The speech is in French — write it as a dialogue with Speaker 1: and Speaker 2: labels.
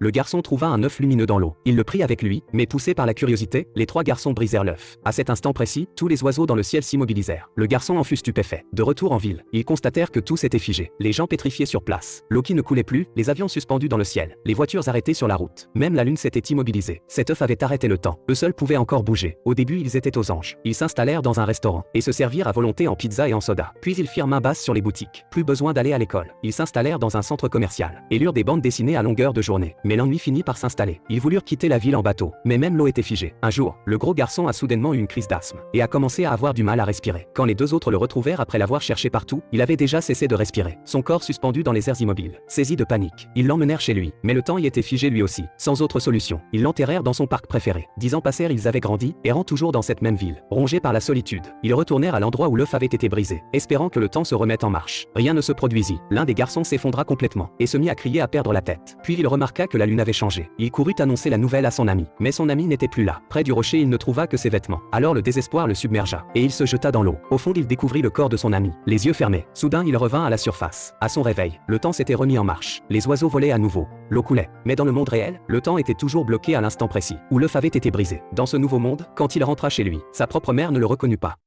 Speaker 1: Le garçon trouva un œuf lumineux dans l'eau. Il le prit avec lui, mais poussé par la curiosité, les trois garçons brisèrent l'œuf. À cet instant précis, tous les oiseaux dans le ciel s'immobilisèrent. Le garçon en fut stupéfait. De retour en ville, ils constatèrent que tout s'était figé. Les gens pétrifiés sur place. L'eau qui ne coulait plus, les avions suspendus dans le ciel, les voitures arrêtées sur la route. Même la lune s'était immobilisée. Cet œuf avait arrêté le temps. Eux seuls pouvaient encore bouger. Au début, ils étaient aux anges. Ils s'installèrent dans un restaurant et se servirent à volonté en pizza et en soda. Puis ils firent main basse sur les boutiques. Plus besoin d'aller à l'école. Ils s'installèrent dans un centre commercial et lurent des bandes dessinées à longueur de journée. Mais l'ennui finit par s'installer. Ils voulurent quitter la ville en bateau, mais même l'eau était figée. Un jour, le gros garçon a soudainement eu une crise d'asthme et a commencé à avoir du mal à respirer. Quand les deux autres le retrouvèrent après l'avoir cherché partout, il avait déjà cessé de respirer. Son corps suspendu dans les airs immobiles. Saisis de panique, ils l'emmenèrent chez lui, mais le temps y était figé lui aussi. Sans autre solution, ils l'enterrèrent dans son parc préféré. 10 ans passèrent, ils avaient grandi, errant toujours dans cette même ville, rongés par la solitude. Ils retournèrent à l'endroit où l'œuf avait été brisé, espérant que le temps se remette en marche. Rien ne se produisit. L'un des garçons s'effondra complètement et se mit à crier, à perdre la tête. Puis il remarqua que la lune avait changé. Il courut annoncer la nouvelle à son ami, mais son ami n'était plus là. Près du rocher, il ne trouva que ses vêtements. Alors le désespoir le submergea et il se jeta dans l'eau. Au fond, il découvrit le corps de son ami, les yeux fermés. Soudain, il revint à la surface. À son réveil, le temps s'était remis en marche. Les oiseaux volaient à nouveau. L'eau coulait. Mais dans le monde réel, le temps était toujours bloqué à l'instant précis où l'œuf avait été brisé. Dans ce nouveau monde, quand il rentra chez lui, sa propre mère ne le reconnut pas.